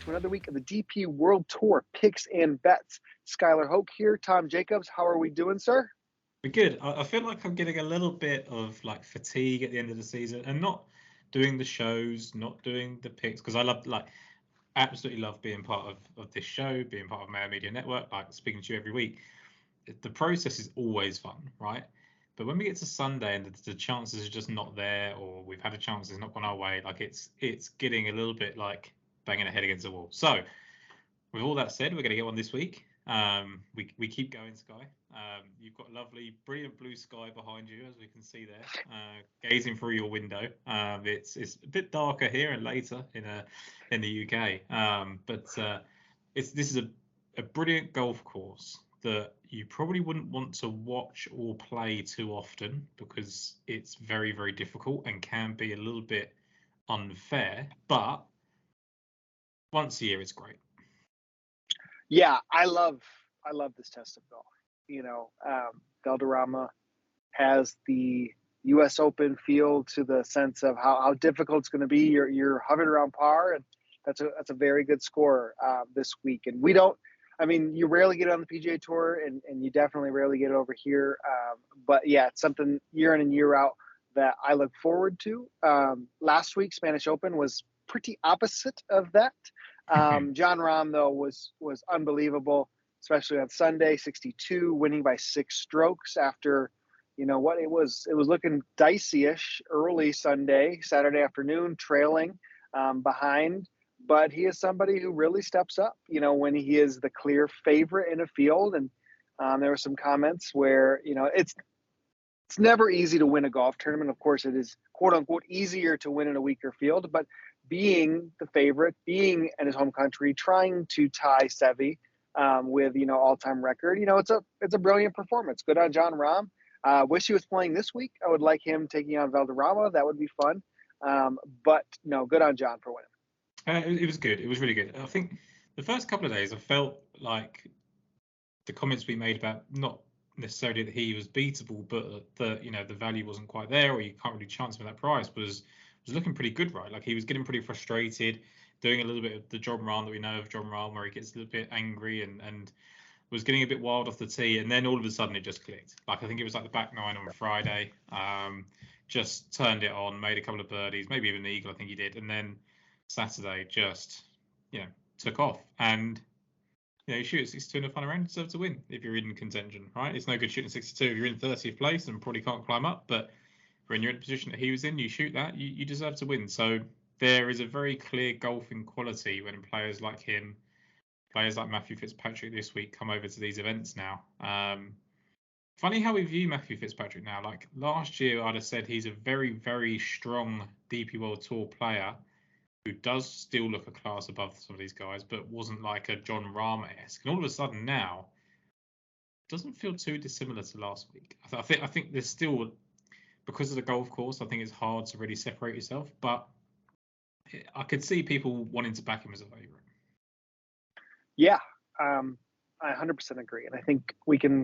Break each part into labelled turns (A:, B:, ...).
A: to another week of the DP World Tour picks and bets. Skylar, Hoke here, Tom Jacobs. How are we doing, sir?
B: We're good. I feel like I'm getting a little bit of like fatigue at the end of the season and not doing the shows, not doing the picks, because I absolutely love being part of this show, being part of Mayo Media Network, like speaking to you every week. The process is always fun, right? But when we get to Sunday and the chances are just not there, or we've had a chance it's not gone our way, like it's getting a little bit like banging a head against the wall. So with all that said, we're going to get one this week. We keep going, Sky. You've got lovely, brilliant blue sky behind you, as we can see there, gazing through your window. It's a bit darker here and later in the UK, but this is a brilliant golf course that you probably wouldn't want to watch or play too often because it's very, very difficult and can be a little bit unfair. But once a year, it's great.
A: Yeah, I love this test of golf. Valderrama has the U.S. Open feel to the sense of how difficult it's going to be. You're hovering around par, and that's a very good score this week. And you rarely get it on the PGA Tour, and you definitely rarely get it over here. But yeah, it's something year in and year out that I look forward to. Last week, Spanish Open was pretty opposite of that. Jon Rahm, though, was unbelievable, especially on Sunday, 62, winning by 6 strokes after, it was looking dicey-ish early Saturday afternoon, trailing behind. But he is somebody who really steps up, when he is the clear favorite in a field. And there were some comments where, it's never easy to win a golf tournament. Of course, it is, quote unquote, easier to win in a weaker field. But being the favorite, being in his home country, trying to tie Seve with, all-time record, it's a brilliant performance. Good on Jon Rahm. Wish he was playing this week. I would like him taking on Valderrama. That would be fun. But no, good on Jon for winning.
B: It was good. It was really good. I think the first couple of days, I felt like the comments we made about not necessarily that he was beatable, but that the value wasn't quite there, or you can't really chance him at that price, was looking pretty good, right? Like he was getting pretty frustrated, doing a little bit of the Jon Rahm that we know of Jon Rahm, where he gets a little bit angry and was getting a bit wild off the tee, and then all of a sudden it just clicked. Like I think it was like the back nine on Friday, just turned it on, made a couple of birdies, maybe even an eagle, I think he did, and then Saturday just took off. And you shoot at 62 in a final round, you deserve to win if you're in contention, right? It's no good shooting 62 if you're in 30th place and probably can't climb up, but when you're in the position that he was in, you shoot that, you deserve to win. So there is a very clear golfing quality when players like him, players like Matthew Fitzpatrick this week, come over to these events now. Funny how we view Matthew Fitzpatrick now. Like last year, I'd have said he's a very, very strong DP World Tour player who does still look a class above some of these guys, but wasn't like a Jon Rahm-esque. And all of a sudden now, doesn't feel too dissimilar to last week. I think there's still, because of the golf course, I think it's hard to really separate yourself. But I could see people wanting to back him as a favourite.
A: Yeah, I 100% agree. And I think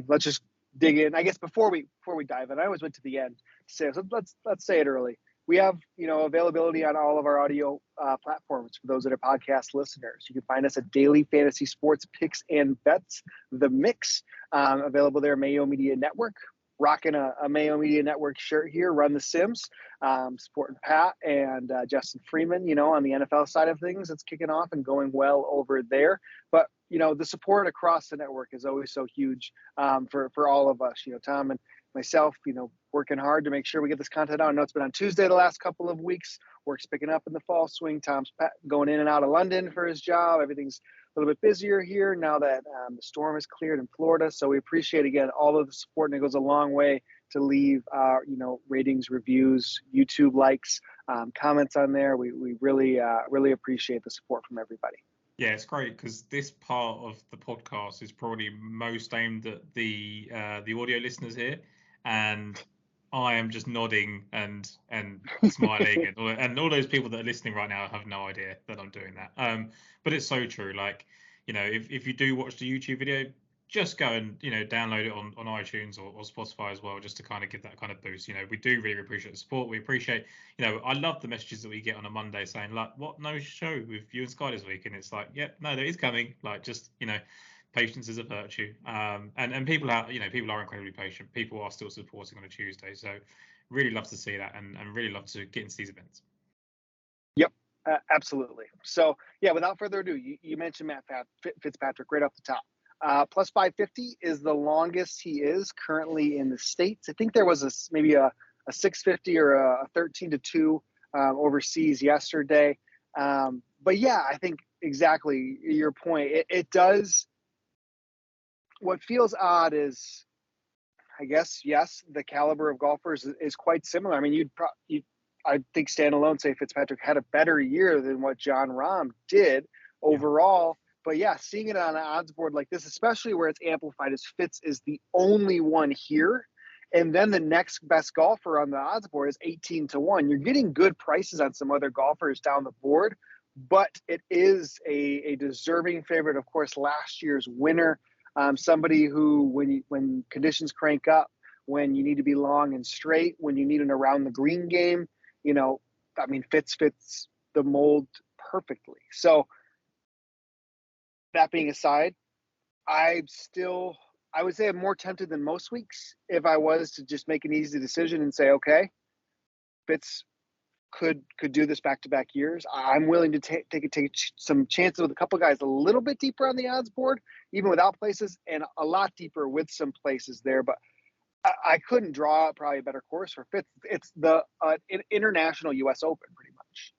A: let's just dig in. I guess before we dive in, I always went to the end to say, so let's say it early. We have, availability on all of our audio platforms for those that are podcast listeners. You can find us at Daily Fantasy Sports Picks and Bets, The Mix, available there, Mayo Media Network. Rocking a Mayo Media Network shirt here, Run the Sims, supporting Pat and Justin Freeman, on the NFL side of things. It's kicking off and going well over there. But, the support across the network is always so huge for all of us, Tom and myself, working hard to make sure we get this content out. I know it's been on Tuesday the last couple of weeks. Work's picking up in the fall swing. Tom's going in and out of London for his job. Everything's a little bit busier here now that the storm is cleared in Florida. So we appreciate, again, all of the support, and it goes a long way to leave, ratings, reviews, YouTube likes, comments on there. We really appreciate the support from everybody.
B: Yeah, it's great because this part of the podcast is probably most aimed at the audio listeners here, and I am just nodding and smiling, and all those people that are listening right now have no idea that I'm doing that. But it's so true. Like, if you do watch the YouTube video, just go and download it on iTunes or Spotify as well, just to kind of give that kind of boost. We do really appreciate the support. We appreciate, I love the messages that we get on a Monday saying like, what, no show with you and Sky this week? And it's like, yep, no, there is coming. Like, just patience is a virtue. And people are incredibly patient. People are still supporting on a Tuesday, so really love to see that, and really love to get into these events.
A: Yep, absolutely. So yeah, without further ado, you mentioned Matt Fitzpatrick right off the top. Plus 550 is the longest he is currently in the States. I think there was maybe a 650 or a 13-2 overseas yesterday. But yeah, I think exactly your point. It does. What feels odd is, I guess, yes, the caliber of golfers is quite similar. I mean, I think standalone say Fitzpatrick had a better year than what Jon Rahm did overall. Yeah. But yeah, seeing it on an odds board like this, especially where it's amplified as Fitz is the only one here, and then the next best golfer on the odds board is 18-1. You're getting good prices on some other golfers down the board, but it is a deserving favorite. Of course, last year's winner, somebody who, when conditions crank up, when you need to be long and straight, when you need an around the green game, I mean, Fitz fits the mold perfectly. So that being aside, I would say I'm more tempted than most weeks if I was to just make an easy decision and say, okay, Fitz could do this back-to-back years. I'm willing to take some chances with a couple guys a little bit deeper on the odds board, even without places, and a lot deeper with some places there. But I couldn't draw out probably a better course for Fitz. It's the international U.S. Open, pretty much.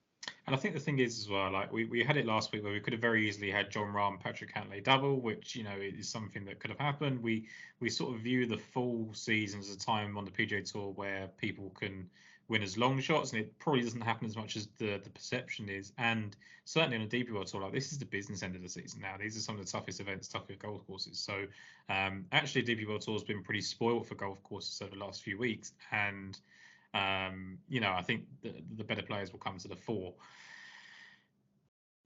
B: And I think the thing is as well, like we had it last week where we could have very easily had Jon Rahm, Patrick Cantlay double, which is something that could have happened. We sort of view the full season as a time on the PGA Tour where people can win as long shots, and it probably doesn't happen as much as the perception is. And certainly on a DP World Tour, like this is the business end of the season now. These are some of the toughest events, toughest golf courses. So actually, DP World Tour has been pretty spoiled for golf courses over the last few weeks, and I think the better players will come to the fore.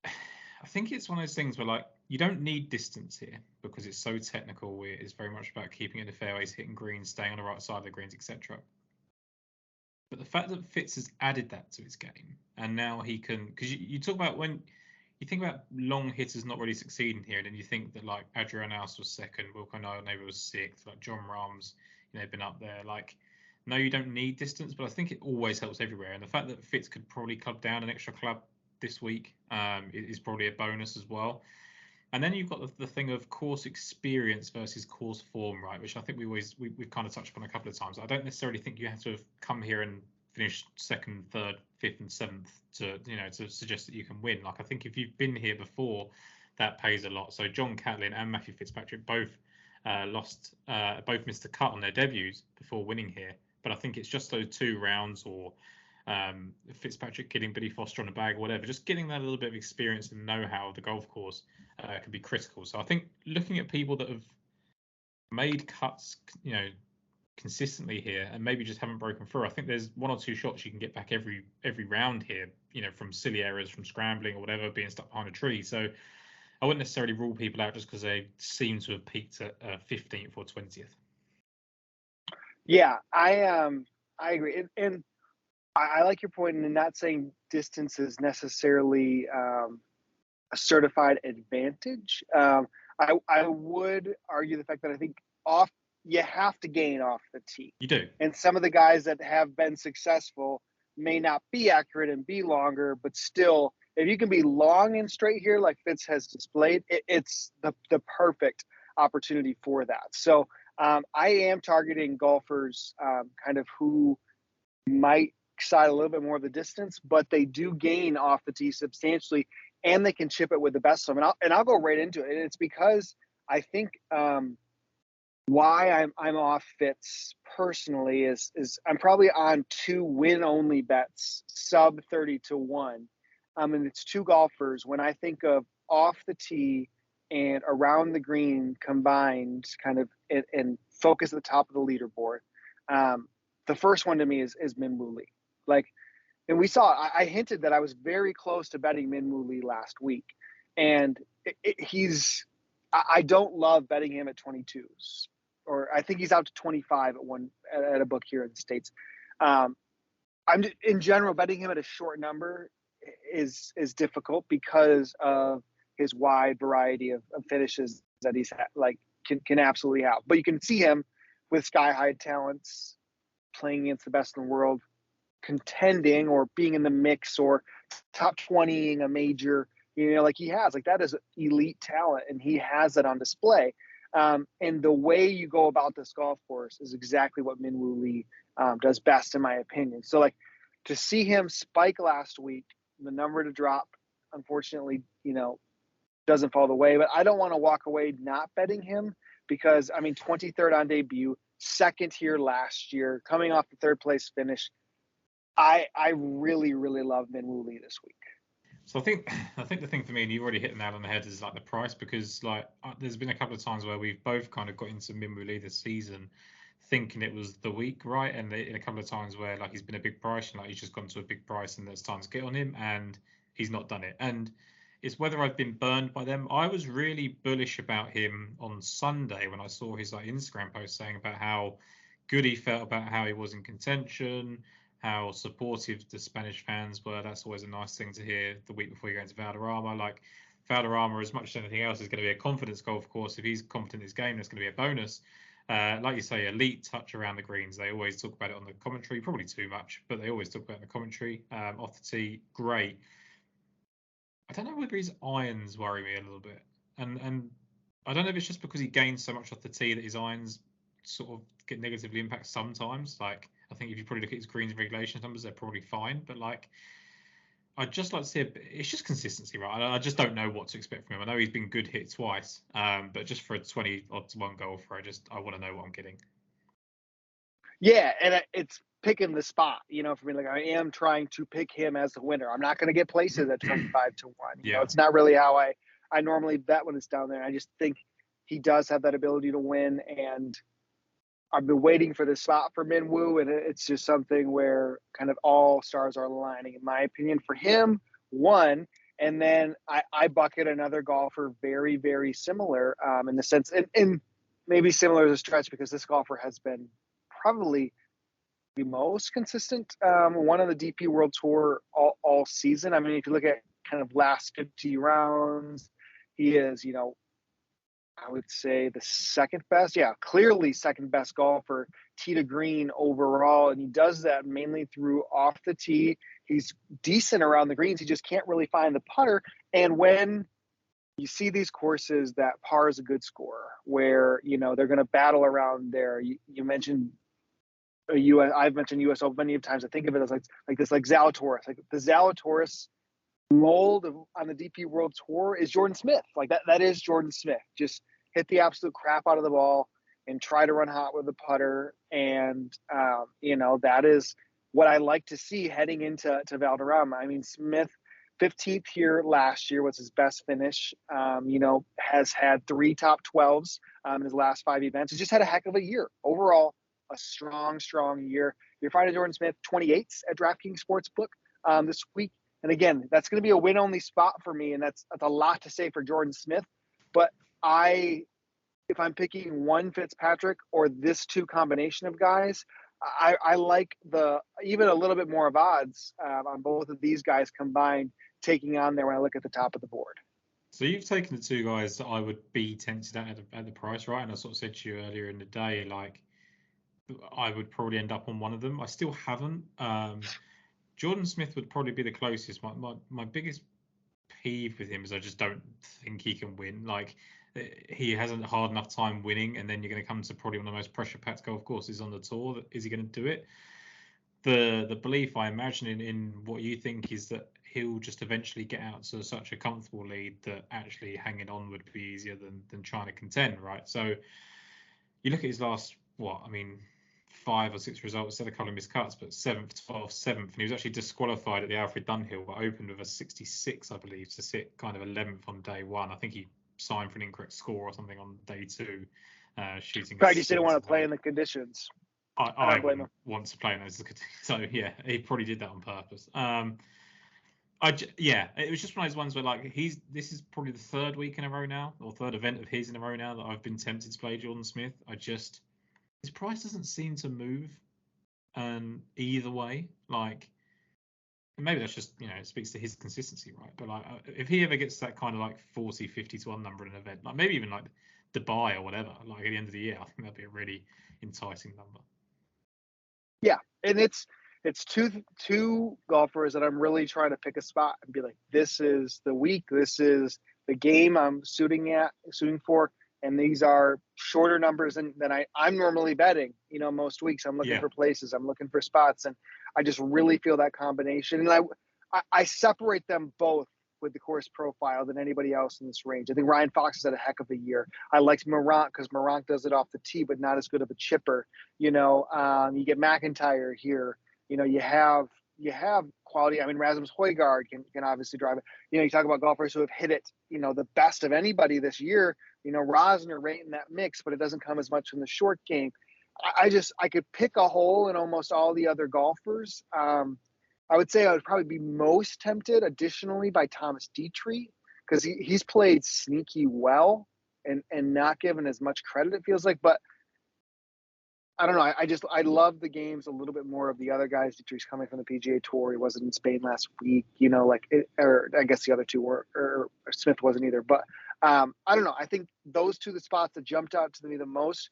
B: I think it's one of those things where, like, you don't need distance here because it's so technical. It's very much about keeping in the fairways, hitting greens, staying on the right side of the greens, etc. But the fact that Fitz has added that to his game, and now he can, because you talk about when you think about long hitters not really succeeding here, and then you think that like Adrian Aus was second, Wilco Maybe was sixth, like Jon Rahm's, been up there. Like, no, you don't need distance, but I think it always helps everywhere. And the fact that Fitz could probably club down an extra club this week is probably a bonus as well. And then you've got the thing of course experience versus course form, right? Which I think we've kind of touched upon a couple of times. I don't necessarily think you have to have come here and finish second, third, fifth, and seventh to suggest that you can win. Like, I think if you've been here before, that pays a lot. So John Catlin and Matthew Fitzpatrick both missed the cut on their debuts before winning here. But I think it's just those 2 rounds, or Fitzpatrick getting Billy Foster on a bag or whatever, just getting that little bit of experience and know-how of the golf course can be critical. So I think looking at people that have made cuts, consistently here and maybe just haven't broken through, I think there's 1 or 2 shots you can get back every round here, from silly errors, from scrambling or whatever, being stuck behind a tree. So I wouldn't necessarily rule people out just because they seem to have peaked at 15th or 20th.
A: Yeah, I agree, and I like your point in not saying distance is necessarily a certified advantage. I would argue the fact that I think you have to gain off the tee.
B: You do.
A: And some of the guys that have been successful may not be accurate and be longer, but still, if you can be long and straight here like Fitz has displayed, it's the perfect opportunity for that. So I am targeting golfers kind of who might side a little bit more of the distance, but they do gain off the tee substantially, and they can chip it with the best of them. And I'll go right into it. And it's because I think why I'm off Fitz personally is I'm probably on 2 win-only bets, sub 30-1. And it's 2 golfers. When I think of off the tee and around the green combined, kind of, and focus at the top of the leaderboard, the first one to me is Min Woo Lee. Like, and we saw, I hinted that I was very close to betting Min Woo Lee last week, and he's I don't love betting him at 22s, or I think he's out to 25 at a book here in the States. I'm in general betting him at a short number is difficult because of his wide variety of finishes that he's can absolutely have. But you can see him with sky high talents playing against the best in the world, contending or being in the mix or top 20ing a major, like he has. Like, that is elite talent, and he has that on display. And the way you go about this golf course is exactly what Min-Woo Lee does best, in my opinion. So, like, to see him spike last week, the number to drop, unfortunately, doesn't fall the way. But I don't want to walk away not betting him because, 23rd on debut, second here last year, coming off the third place finish. I really, really love Min-Woo Lee this week.
B: So I think the thing for me, and you've already hit the nail on the head, is like the price, because there's been a couple of times where we've both kind of got into Min-Woo Lee this season thinking it was the week, right? And in a couple of times where like he's been a big price and like he's just gone to a big price and there's time to get on him and he's not done it. And it's whether I've been burned by them. I was really bullish about him on Sunday when I saw his like Instagram post saying about how good he felt about how he was in contention, how supportive the Spanish fans were. That's always a nice thing to hear the week before you go into Valderrama. Like, Valderrama, as much as anything else, is going to be a confidence golf course. If he's confident in his game, that's going to be a bonus. Like you say, elite touch around the greens. They always talk about it on the commentary, probably too much, but they always talk about it in the commentary. Off the tee, great. I don't know whether his irons worry me a little bit. And I don't know if it's just because he gains so much off the tee that his irons sort of get negatively impacted sometimes. Like, I think if you probably look at his greens regulation numbers, they're probably fine. But like, I'd just like to see it's just consistency, right? I just don't know what to expect from him. I know he's been good hit twice, but just for a 20-1 golfer, I want to know what I'm getting.
A: Yeah, and it's picking the spot, for me. Like, I am trying to pick him as the winner. I'm not going to get places at 25-1. It's not really how I normally bet when it's down there. I just think he does have that ability to win, and I've been waiting for this spot for Min-Woo, and it's just something where kind of all stars are aligning, in my opinion, for him, one. And then I bucket another golfer very, very similar in the sense, and maybe similar as a stretch, because this golfer has been probably the most consistent one on the DP World Tour all season. If you look at kind of last 50 rounds, he is, I would say the second best. Yeah, clearly second best golfer, tee to green overall. And he does that mainly through off the tee. He's decent around the greens. He just can't really find the putter. And when you see these courses that par is a good score, where, they're going to battle around there. You mentioned I've mentioned US Open many times. I think of it as like Zalatoris. Like, the Zalatoris mold on the DP World Tour is Jordan Smith. Like, that is Jordan Smith. Just hit the absolute crap out of the ball and try to run hot with the putter. And, that is what I like to see heading into Valderrama. Smith, 15th here last year was his best finish. Has had 3 top 12s in his last 5 events. He's just had a heck of a year. Overall, a strong year. You're finding Jordan Smith 28th at DraftKings Sportsbook this week. And again, that's going to be a win-only spot for me, and that's a lot to say for Jordan Smith. But if I'm picking one Fitzpatrick or this 2 combination of guys, I like even a little bit more of odds on both of these guys combined taking on there when I look at the top of the board.
B: So you've taken the 2 guys that I would be tempted at the price, right? And I sort of said to you earlier in the day, like, I would probably end up on one of them. I still haven't. Jordan Smith would probably be the closest. My biggest peeve with him is I just don't think he can win. Like, he hasn't hard enough time winning, and then you're going to come to probably one of the most pressure-packed golf courses on the tour. Is he going to do it? The belief I imagine in what you think is that he'll just eventually get out to such a comfortable lead that actually hanging on would be easier than trying to contend, right? So you look at his last 5 or 6 results, said a couple of missed cuts, but 7th, 12th, 7th, and he was actually disqualified at the Alfred Dunhill, but opened with a 66, I believe, to sit kind of 11th on day 1. I think he signed for an incorrect score or something on day 2, shooting.
A: Probably just didn't want to play in the conditions.
B: I wouldn't want to play in those. So yeah, he probably did that on purpose. Yeah, it was just one of those ones where like this is probably the third week in a row now, or third event of his in a row now that I've been tempted to play Jordan Smith. His price doesn't seem to move either way. Like maybe that's just it speaks to his consistency, right? But like if he ever gets that kind of like 40, 50 to 1 number in an event, like maybe even like Dubai or whatever, like at the end of the year, I think that'd be a really enticing number.
A: Yeah, and it's two golfers that I'm really trying to pick a spot and be like, this is the week, this is the game I'm shooting for, and these are shorter numbers than I'm normally betting. Most weeks I'm looking
B: Yeah.
A: for places, I'm looking for spots, and I just really feel that combination, and I separate them both with the course profile than anybody else in this range. I think Ryan Fox has had a heck of a year. I liked Morant because Morant does it off the tee, but not as good of a chipper. You get McIntyre here. You have quality. I mean, Rasmus Højgaard can obviously drive it. You talk about golfers who have hit it, the best of anybody this year. Rosner right in that mix, but it doesn't come as much in the short game. I could pick a hole in almost all the other golfers. I would say I would probably be most tempted additionally by Thomas Dietrich because he's played sneaky well and not given as much credit, it feels like. But I don't know. I love the games a little bit more of the other guys. Dietrich's coming from the PGA Tour. He wasn't in Spain last week, or I guess the other two were, or Smith wasn't either. But I don't know. I think those two are the spots that jumped out to me the most.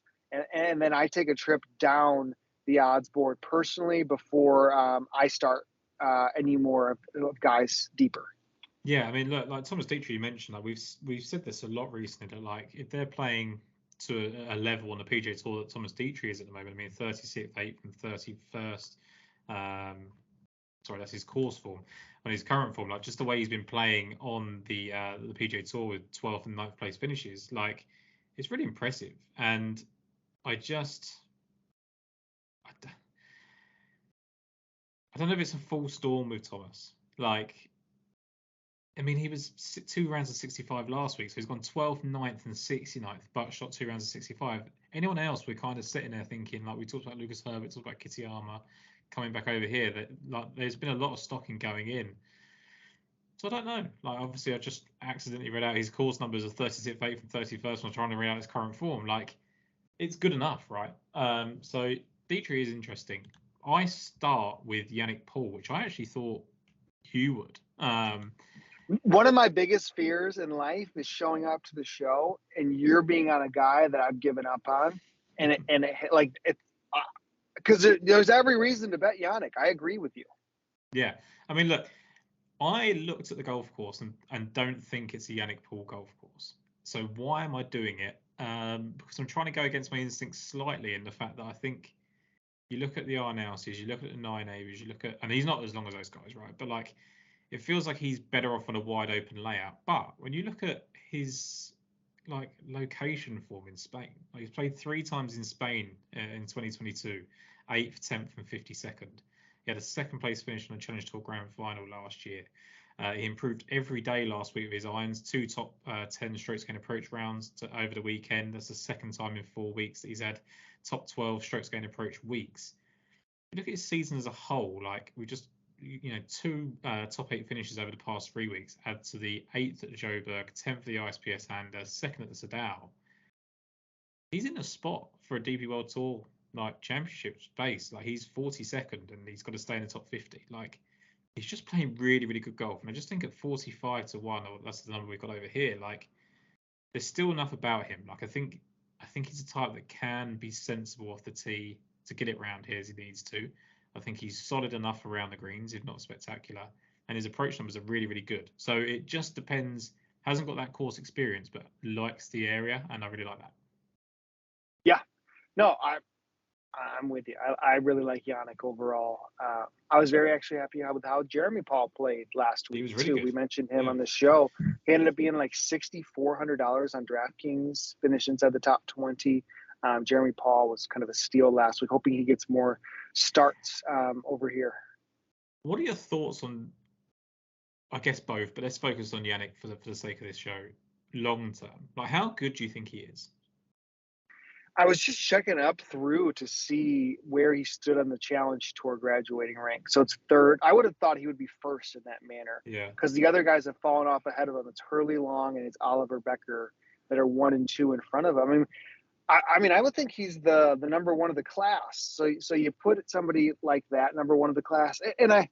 A: And then I take a trip down the odds board personally before I start any more of guys deeper.
B: Yeah, I mean, look, like Thomas Dietrich you mentioned, like we've said this a lot recently, that like if they're playing to a level on the PGA Tour that Thomas Dietrich is at the moment, I mean, 36th, 8th, and 31st. Sorry, that's his course form. On his current form, like just the way he's been playing on the PGA Tour with 12th and 9th place finishes, like it's really impressive. And I don't know if it's a full storm with Thomas. Like, I mean, he was 2 rounds of 65 last week, so he's gone 12th, 9th, and 69th, but shot 2 rounds of 65. Anyone else, we're kind of sitting there thinking, like we talked about Lucas Herbert, talked about Kitayama coming back over here, that like there's been a lot of stocking going in. So I don't know. Like, obviously, I just accidentally read out his course numbers of 36th, 8th, and 31st when trying to read out his current form. Like, it's good enough, right? So Dietrich is interesting. I start with Yannick Paul, which I actually thought you would.
A: One of my biggest fears in life is showing up to the show and you're being on a guy that I've given up on, because there's every reason to bet Yannick. I agree with you.
B: Yeah, I mean, look, I looked at the golf course and don't think it's a Yannick Paul golf course. So why am I doing it? Because I'm trying to go against my instincts slightly in the fact that I think you look at the R-Nowsies, you look at the 9Avs, you look at, and he's not as long as those guys, right? But like, it feels like he's better off on a wide open layout. But when you look at his like location form in Spain, like he's played 3 times in Spain in 2022, 8th, 10th, and 52nd. He had a 2nd place finish on the Challenge Tour Grand Final last year. He improved every day last week with his irons, 2 top 10 strokes gain approach rounds over the weekend. That's the 2nd time in 4 weeks that he's had top 12 strokes gain approach weeks. If you look at his season as a whole, like we just 2 top 8 finishes over the past 3 weeks, add to the 8th at the Joburg, 10th at the ISPS Hander, 2nd at the Sadao. He's in a spot for a DP World Tour like championship space. Like he's 42nd and he's got to stay in the top 50. Like he's just playing really, really good golf. And I just think at 45 to 1, or that's the number we've got over here, like there's still enough about him. Like I think he's a type that can be sensible off the tee to get it round here as he needs to. I think he's solid enough around the greens, if not spectacular. And his approach numbers are really, really good. So it just depends. Hasn't got that course experience, but likes the area, and I really like that.
A: Yeah, no, I'm with you. I really like Yannick overall. I was very actually happy with how Jeremy Paul played last week.
B: He was really
A: too.
B: good.
A: We mentioned him on the show. He ended up being like $6,400 on DraftKings, finished inside the top 20. Jeremy Paul was kind of a steal last week, hoping he gets more starts over here.
B: What are your thoughts on, I guess both, but let's focus on Yannick for the sake of this show, long term? Like, how good do you think he is?
A: I was just checking up through to see where he stood on the Challenge Tour graduating rank. So it's third. I would have thought he would be first in that manner
B: Yeah.
A: because the other guys have fallen off ahead of him. It's Hurley Long and it's Oliver Becker that are 1 and 2 in front of him. I mean, I would think he's the number one of the class. So you put somebody like that, number one of the class, and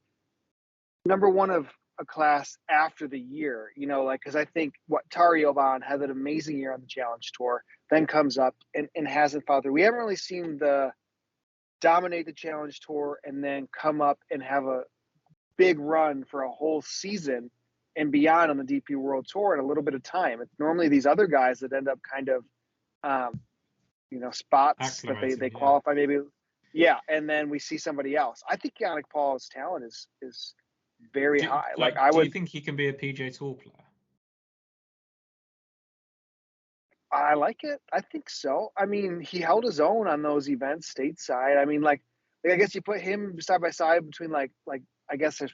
A: number one of a class after the year, like, because I think Tari Oban had an amazing year on the Challenge Tour, then comes up and hasn't followed through. We haven't really seen the dominate the Challenge Tour and then come up and have a big run for a whole season and beyond on the DP World Tour in a little bit of time. It's normally these other guys that end up kind of, spots that they qualify maybe. Yeah, and then we see somebody else. I think Yannick Paul's talent is very high.
B: Do you think he can be a PGA Tour player?
A: I like it. I think so. I mean, he held his own on those events stateside. I mean, like I guess you put him side by side between like I guess there's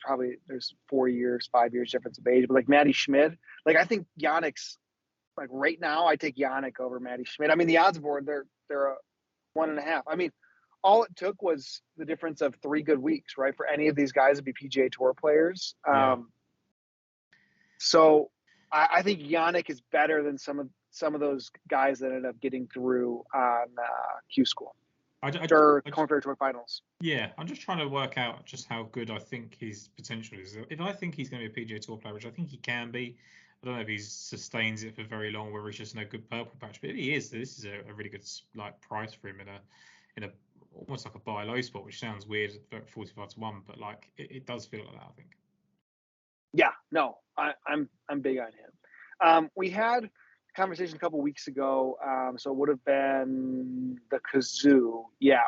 A: 4 years, 5 years difference of age, but like Matty Schmid, like I think Yannick's like right now I take Yannick over Matty Schmid. I mean, the odds board they're a 1.5. I mean, all it took was the difference of 3 good weeks, right, for any of these guys to be PGA Tour players. So I think Yannick is better than some of those guys that ended up getting through on Q School or Corn Ferry Tour Finals.
B: Yeah, I'm just trying to work out just how good I think his potential is. If I think he's going to be a PGA Tour player, which I think he can be, I don't know if he sustains it for very long, where he's just no good purple patch. But if he is, this is a really good price for him in a almost like a buy low spot, which sounds weird at 45-1, but like it does feel like that, I think.
A: Yeah, no, I'm big on him. We had a conversation a couple weeks ago, so it would have been the Kazoo,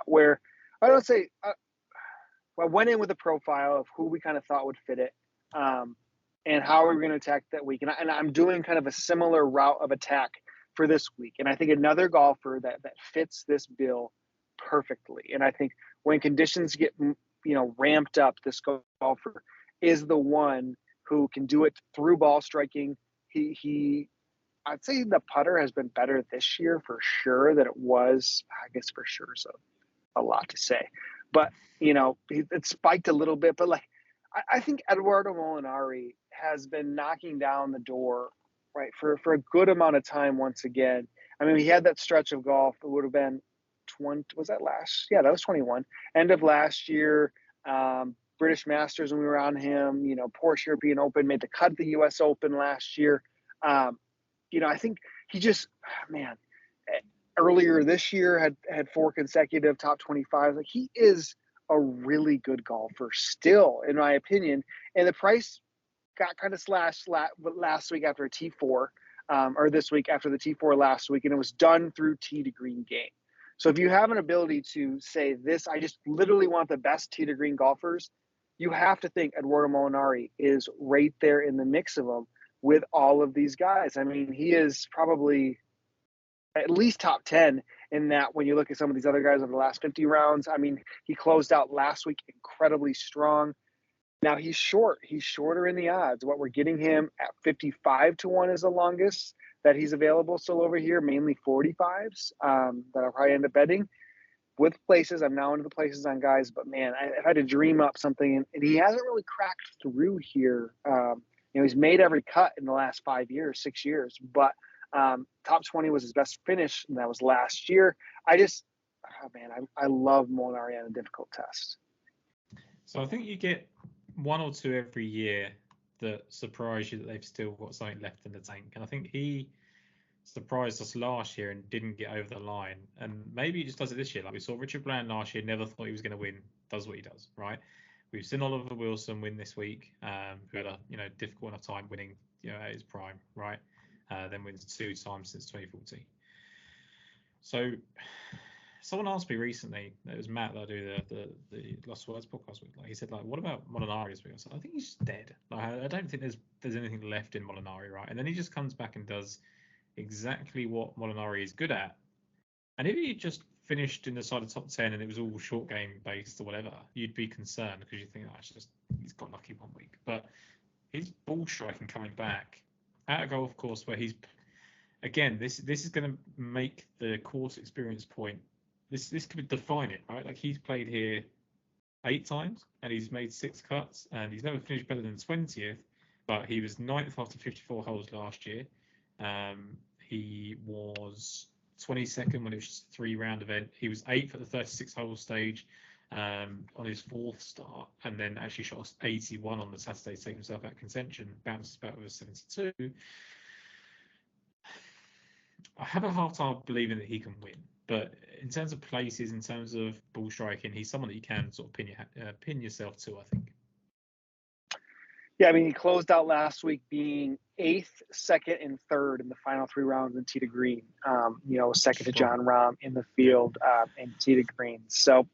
A: where I don't say I went in with a profile of who we kind of thought would fit it, and how we were going to attack that week, and I'm doing kind of a similar route of attack for this week, and I think another golfer that fits this bill perfectly, and I think when conditions get ramped up, this golfer is the one who can do it through ball striking. I'd say the putter has been better this year for sure than it was. I guess for sure is a lot to say, but it spiked a little bit. But like, I think Eduardo Molinari has been knocking down the door, right, for a good amount of time once again. I mean, he had that stretch of golf. It would have been 20. Was that last? Yeah, that was 21. End of last year. British Masters when we were on him. Porsche European Open, made the cut at the U.S. Open last year. I think he just, earlier this year had 4 consecutive top 25. Like, he is a really good golfer still, in my opinion. And the price got kind of slashed last week after a T4, or this week after the T4 last week, and it was done through tee to green game. So if you have an ability to say this, I just literally want the best tee to green golfers, you have to think Eduardo Molinari is right there in the mix of them with all of these guys. I mean, he is probably at least top 10 in that when you look at some of these other guys over the last 50 rounds. I mean, he closed out last week incredibly strong. Now he's short. He's shorter in the odds. What we're getting him at 55-1 is the longest that he's available still over here, mainly 45s that I'll probably end up betting. With places, I'm now into the places on guys, but man, I had to dream up something, and he hasn't really cracked through here. He's made every cut in the last 5 years, 6 years, but top 20 was his best finish, and that was last year. I love Molinari on a difficult test.
B: So I think you get 1 or 2 every year that surprise you that they've still got something left in the tank, and I think he surprised us last year and didn't get over the line, and maybe he just does it this year. Like we saw Richard Bland last year, never thought he was going to win, does what he does, right? We've seen Oliver Wilson win this week, who had a difficult enough time winning at his prime, right? Then wins 2 times since 2014. So someone asked me recently, it was Matt that I do the Lost Words podcast with, like he said, like, what about Molinari this week? I said, I think he's just dead. Like, I don't think there's anything left in Molinari, right? And then he just comes back and does exactly what Molinari is good at. And if he just finished in the side of the top 10 and it was all short game based or whatever, you'd be concerned because you think, he's got lucky 1 week. But his ball striking coming back at a golf course where he's again, this is going to make the course experience point. This could define it, right? Like he's played here 8 times and he's made 6 cuts and he's never finished better than 20th, but he was 9th after 54 holes last year. He was 22nd when it was just a 3-round event. He was 8th at the 36 hole stage on his 4th start, and then actually shot 81 on the Saturday to take himself out of contention, bounces back with a 72. I have a hard time believing that he can win, but in terms of places, in terms of ball striking, he's someone that you can sort of pin yourself to, I think.
A: Yeah, I mean, he closed out last week being 8th, 2nd, and 3rd in the final 3 rounds in tee to green. Second to John Rahm in the field in tee to green. So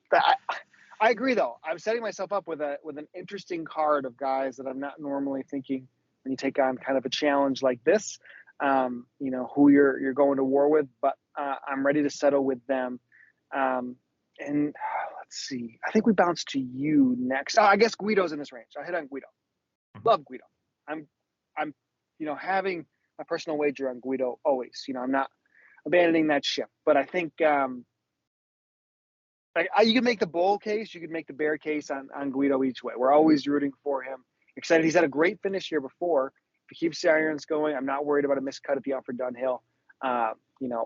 A: I agree, though. I'm setting myself up with an interesting card of guys that I'm not normally thinking when you take on kind of a challenge like this. Who you're going to war with, but I'm ready to settle with them. And let's see. I think we bounce to you next. I guess Guido's in this range. I'll hit on Guido. Love Guido. I'm having my personal wager on Guido always. I'm not abandoning that ship, but I think you can make the bull case, you can make the bear case on Guido each way. We're always rooting for him. Excited. He's had a great finish here before. If he keeps the irons going, I'm not worried about a miscut at the Alfred Dunhill.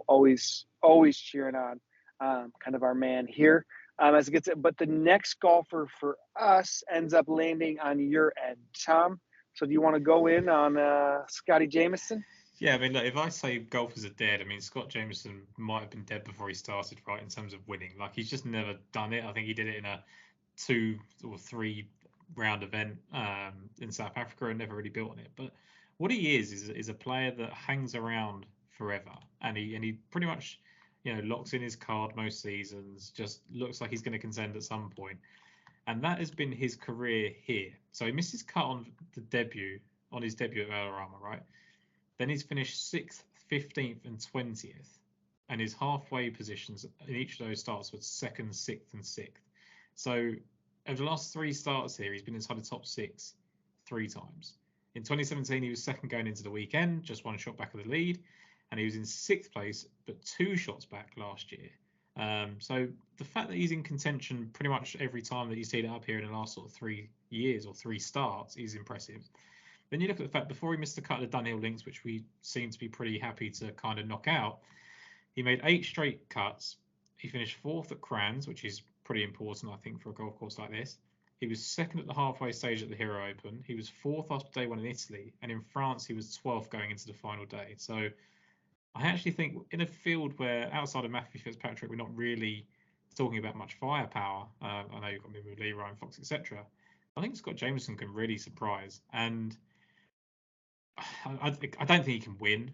A: Always cheering on kind of our man here as it gets it. But the next golfer for us ends up landing on your end, Tom. So do you want to go in on Scotty Jamieson?
B: Yeah, I mean, look, if I say golfers are dead, I mean, Scott Jamieson might have been dead before he started, right, in terms of winning. Like, he's just never done it. I think he did it in a 2 or 3 round event in South Africa and never really built on it. But what he is a player that hangs around forever, and he pretty much locks in his card most seasons. Just looks like he's going to contend at some point, and that has been his career here. So he missed his cut on his debut at Valderrama, right? Then he's finished 6th, 15th, and 20th, and his halfway positions in each of those starts were 2nd, 6th, and 6th. So over the last 3 starts here, he's been inside the top 6 3 times. In 2017, he was 2nd going into the weekend, just 1 shot back of the lead, and he was in 6th place, but 2 shots back last year. So the fact that he's in contention pretty much every time that he's teed it up here in the last sort of 3 years or 3 starts is impressive. Then you look at the fact before he missed the cut of the Dunhill links, which we seem to be pretty happy to kind of knock out, he made 8 straight cuts. He finished 4th at Crans, which is pretty important, I think, for a golf course like this. He was 2nd at the halfway stage at the Hero Open. He was 4th after day 1 in Italy. And in France, he was 12th going into the final day. So I actually think in a field where outside of Matthew Fitzpatrick, we're not really talking about much firepower. I know you've got me with Lee, Ryan Fox, etc. I think Scott Jamieson can really surprise. And I don't think he can win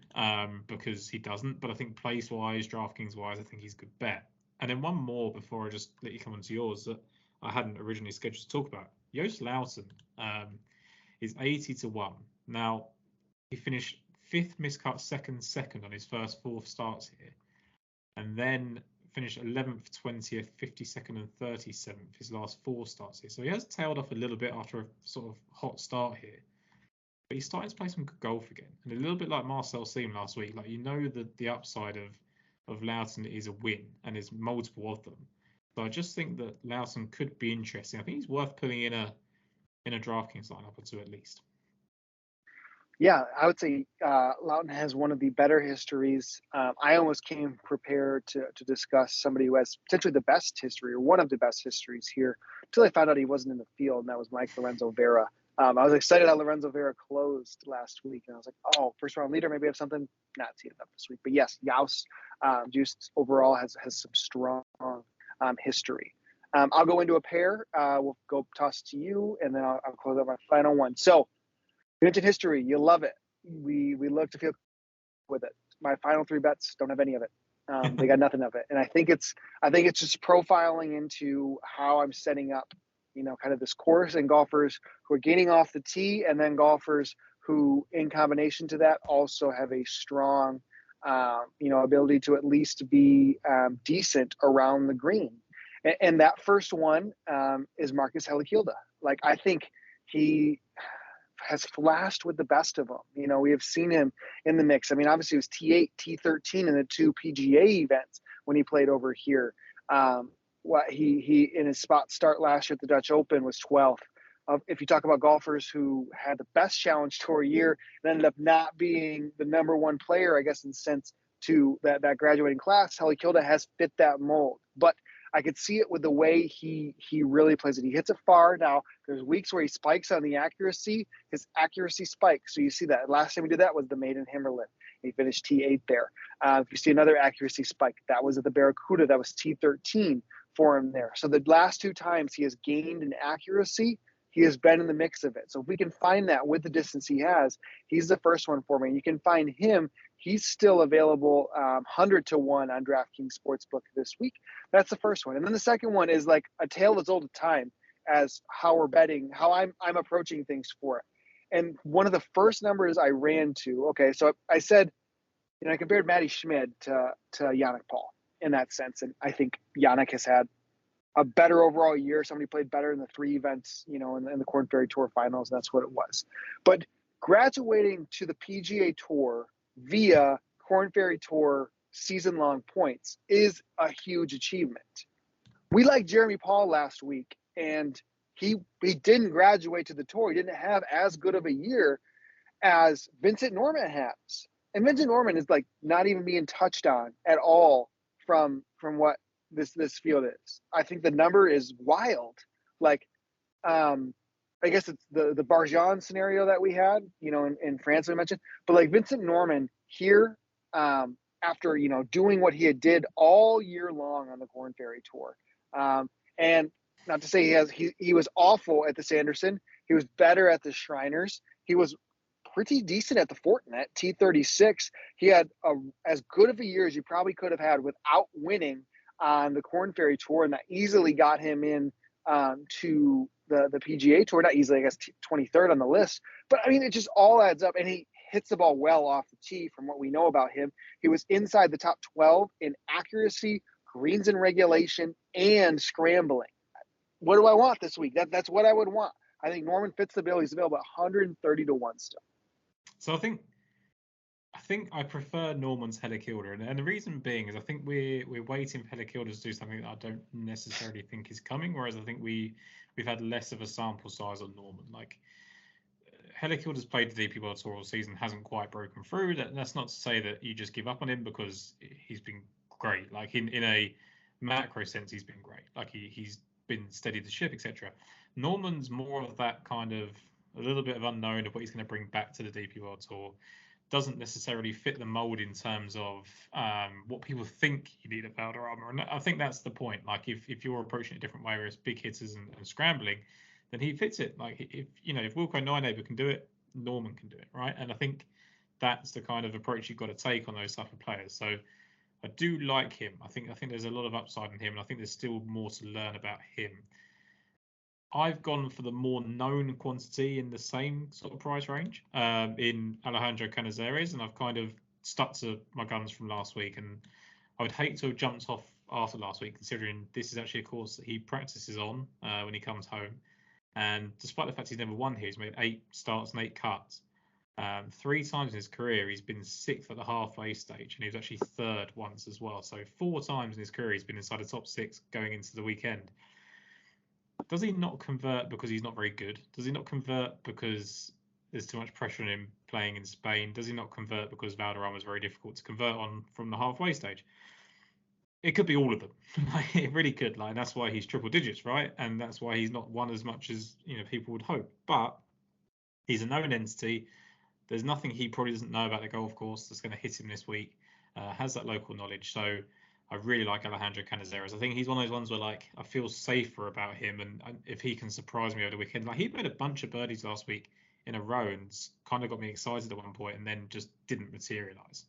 B: because he doesn't. But I think place-wise, DraftKings-wise, I think he's a good bet. And then one more before I just let you come on to yours that I hadn't originally scheduled to talk about. Joost Luiten is 80 to 1. Now, he finished 5th miscut, 2nd on his first 4 starts here. And then finished 11th, 20th, 52nd, and 37th his last 4 starts here. So he has tailed off a little bit after a sort of hot start here. But he's starting to play some good golf again. And a little bit like Marcel Siem last week, like the upside of Luiten is a win, and there's multiple of them. So I just think that Luiten could be interesting. I think he's worth putting in a DraftKings lineup or 2 at least.
A: Yeah, I would say Luiten has one of the better histories. I almost came prepared to discuss somebody who has potentially the best history or one of the best histories here until I found out he wasn't in the field, and that was Mike Lorenzo Vera. I was excited how Lorenzo Vera closed last week, and I was like, oh, first round leader, maybe I have something. Not teed up this week. But yes, Joost overall has some strong history. I'll go into a pair. We'll go toss to you, and then I'll close out my final one. So, you mentioned history. You love it. We love to feel with it. My final 3 bets don't have any of it. They got nothing of it, and I think it's just profiling into how I'm setting up, kind of this course and golfers who are getting off the tee, and then golfers who, in combination to that, also have a strong, ability to at least be decent around the green. And that first one is Marcus Hellekilde. Like, I think he has flashed with the best of them. You know, we have seen him in the mix. I mean, obviously it was T8, T13 in the 2 PGA events when he played over here. What he in his spot start last year at the Dutch Open was 12th. If you talk about golfers who had the best Challenge Tour year and ended up not being the number one player, I guess, in sense to that graduating class, Helikilda has fit that mold. But I could see it with the way he really plays it. He hits it far. Now, there's weeks where he spikes on the accuracy. His accuracy spikes. So you see that. Last time we did that was the Maiden Himmerland. He finished T8 there. If you see another accuracy spike, that was at the Barracuda. That was T13 for him there. So the last 2 times he has gained in accuracy, he has been in the mix of it. So if we can find that with the distance he has, he's the first one for me. And you can find him. He's still available 100 to 1 on DraftKings Sportsbook this week. That's the first one. And then the second one is like a tale as old as time as how we're betting, how I'm approaching things for it. And one of the first numbers I ran to, okay, so I said, you know, I compared Matty Schmid to Yannick Paul in that sense. And I think Yannick has had a better overall year. Somebody played better in the 3 events, you know, in the Korn Ferry Tour finals. And that's what it was. But graduating to the PGA Tour via Korn Ferry Tour season-long points is a huge achievement. We liked Jeremy Paul last week, and he didn't graduate to the tour. He didn't have as good of a year as Vincent Norman has. And Vincent Norman is like not even being touched on at all from what this field is. I think the number is wild. Like, I guess it's the Barjan scenario that we had, you know, in France I mentioned. But like Vincent Norman here, after, you know, doing what he did all year long on the Korn Ferry Tour. And not to say he was awful at the Sanderson. He was better at the Shriners. He was pretty decent at the Fortinet, T36. He had as good of a year as you probably could have had without winning on the Korn Ferry Tour, and that easily got him in to the PGA Tour. Not easily, I guess, 23rd on the list. But, I mean, it just all adds up, and he hits the ball well off the tee from what we know about him. He was inside the top 12 in accuracy, greens in regulation, and scrambling. What do I want this week? That's what I would want. I think Norman fits the bill. He's available at 130 to 1 still.
B: So I think I prefer Norman's Helikilda, and the reason being is I think we're waiting for Helikilda to do something that I don't necessarily think is coming, whereas I think we've had less of a sample size on Norman. Like, Helikilda's played the DP World Tour all season, hasn't quite broken through. That's not to say that you just give up on him, because he's been great. Like in a macro sense, he's been great. Like he's been steady the ship, etc. Norman's more of that kind of a little bit of unknown of what he's going to bring back to the DP World Tour. Doesn't necessarily fit the mold in terms of what people think you need at Valderrama. And I think that's the point. Like if you're approaching it a different way, where it's big hitters and scrambling, then he fits it. Like if Wilco Nynaber can do it, Norman can do it, right? And I think that's the kind of approach you've got to take on those type of players. So I do like him. I think there's a lot of upside in him, and I think there's still more to learn about him. I've gone for the more known quantity in the same sort of price range in Alejandro Canizares, and I've kind of stuck to my guns from last week. And I would hate to have jumped off after last week, considering this is actually a course that he practices on when he comes home. And despite the fact he's never won here, he's made 8 starts and 8 cuts. 3 times in his career, he's been 6th at the halfway stage, and he was actually 3rd once as well. So 4 times in his career, he's been inside the top 6 going into the weekend. Does he not convert because he's not very good? Does he not convert because there's too much pressure on him playing in Spain? Does he not convert because Valderrama is very difficult to convert on from the halfway stage? It could be all of them. It really could. Like, that's why he's triple digits, right? And that's why he's not won as much as people would hope. But he's a known entity. There's nothing he probably doesn't know about the golf course that's going to hit him this week. Has that local knowledge. So I really like Alejandro Canizares. I think he's one of those ones where, like, I feel safer about him, and if he can surprise me over the weekend, like he made a bunch of birdies last week in a row and kind of got me excited at one point, and then just didn't materialize.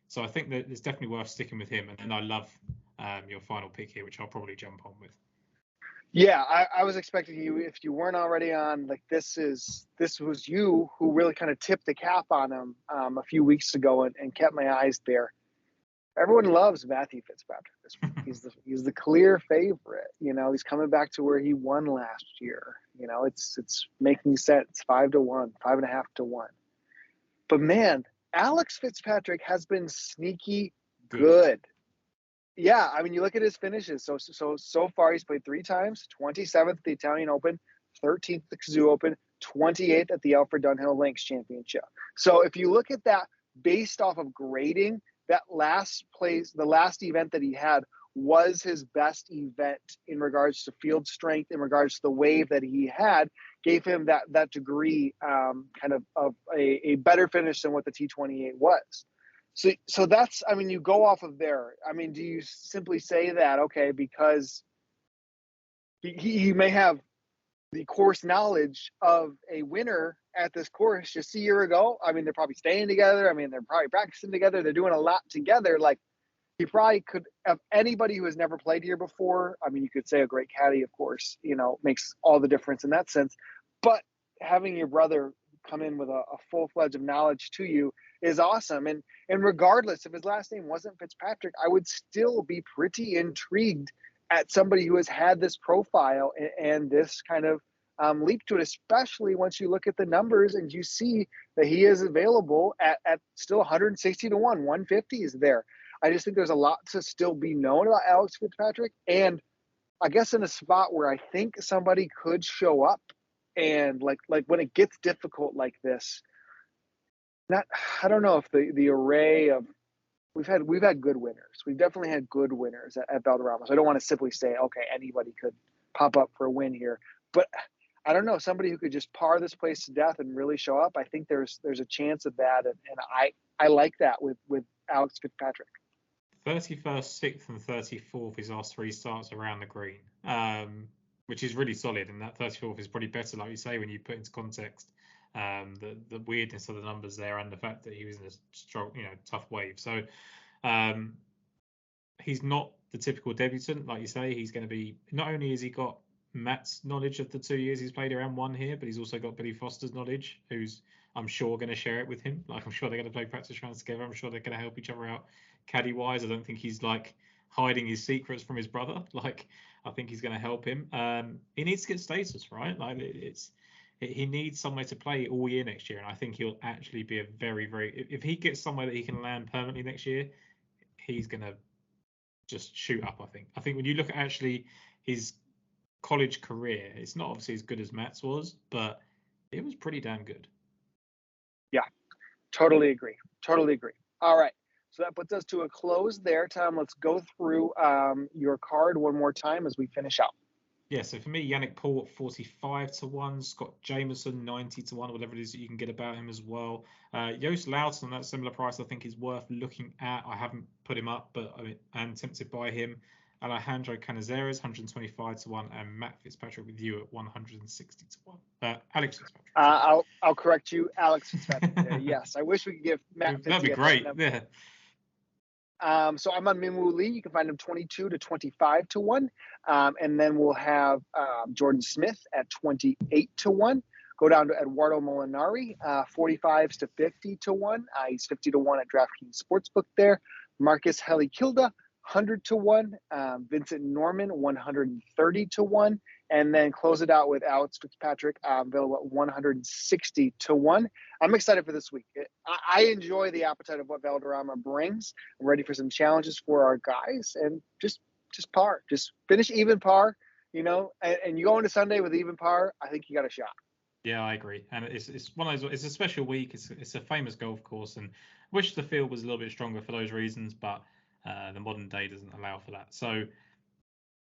B: So I think that it's definitely worth sticking with him, and I love your final pick here, which I'll probably jump on with.
A: Yeah, I was expecting you, if you weren't already on, like this was you who really kind of tipped the cap on him a few weeks ago and kept my eyes there. Everyone loves Matthew Fitzpatrick He's the clear favorite. You know, he's coming back to where he won last year. You know, it's making sense. 5-1, 5.5-1. But man, Alex Fitzpatrick has been sneaky good. Yeah, I mean, you look at his finishes. So far, he's played 3 times: 27th at the Italian Open, 13th at the Kazoo Open, 28th at the Alfred Dunhill Links Championship. So if you look at that based off of grading, that last place, the last event that he had was his best event in regards to field strength, in regards to the wave that he had, gave him that degree kind of a better finish than what the T28 was. So that's, I mean, you go off of there. I mean, do you simply say that, okay, because he may have the course knowledge of a winner at this course just a year ago? I mean, they're probably staying together. I mean, they're probably practicing together. They're doing a lot together. Like, he probably could have anybody who has never played here before. I mean, you could say a great caddy, of course, you know, makes all the difference in that sense. But having your brother come in with a full-fledged of knowledge to you is awesome. And regardless, if his last name wasn't Fitzpatrick, I would still be pretty intrigued at somebody who has had this profile and this kind of leap to it, especially once you look at the numbers and you see that he is available at still 160-1, 150 is there. I just think there's a lot to still be known about Alex Fitzpatrick. And I guess in a spot where I think somebody could show up and like when it gets difficult like this, I don't know if the array of we've had good winners. We've definitely had good winners at Valderrama. So I don't want to simply say, okay, anybody could pop up for a win here. But I don't know, somebody who could just par this place to death and really show up. I think there's a chance of that. And I like that with Alex Fitzpatrick.
B: 31st, 6th, and 34th his last 3 starts around the green, which is really solid. And that 34th is probably better, like you say, when you put into context the weirdness of the numbers there and the fact that he was in a strong, tough wave. So he's not the typical debutant, like you say. He's going to be, not only has he got Matt's knowledge of the 2 years he's played around one here, but he's also got Billy Foster's knowledge, who's, I'm sure, going to share it with him. Like, I'm sure they're going to play practice rounds together. I'm sure they're going to help each other out caddy wise. I don't think he's like hiding his secrets from his brother. Like, I think he's going to help him. He needs to get status, right? Like, he needs somewhere to play all year next year, and I think he'll actually be a very, very, if he gets somewhere that he can land permanently next year, he's going to just shoot up. I think when you look at actually his college career, it's not obviously as good as Matt's was, but it was pretty damn good.
A: Yeah, totally agree. All right, so that puts us to a close there. Tom, let's go through your card one more time as we finish out.
B: Yeah, so for me, Yannick Paul at 45-1, Scott Jameson 90-1, whatever it is that you can get about him as well. Joost Luiten on that similar price, I think is worth looking at. I haven't put him up, but I'm tempted by him. Alejandro Canizares 125-1, and Matt Fitzpatrick with you at 160-1. Alex Fitzpatrick.
A: I'll correct you, Alex Fitzpatrick. Yes, I wish we could give Matt.
B: That'd be great. Yeah.
A: So I'm on Minwoo Lee. You can find him 22-25-1. And then we'll have Jordan Smith at 28-1. Go down to Eduardo Molinari, 45-50-1. He's 50-1 at DraftKings Sportsbook there. Marcus Helikilda, 100-1. Vincent Norman, 130-1. And then close it out with Alex Fitzpatrick, available at 160-1. I'm excited for this week. I enjoy the appetite of what Valderrama brings. I'm ready for some challenges for our guys, and just par. Just finish even par, and you go into Sunday with even par, I think you got a shot.
B: Yeah, I agree. And it's one of those, it's a special week. It's a famous golf course, and wish the field was a little bit stronger for those reasons, but the modern day doesn't allow for that. So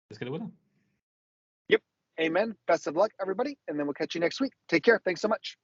B: let's get a winner.
A: Yep. Amen. Best of luck, everybody. And then we'll catch you next week. Take care. Thanks so much.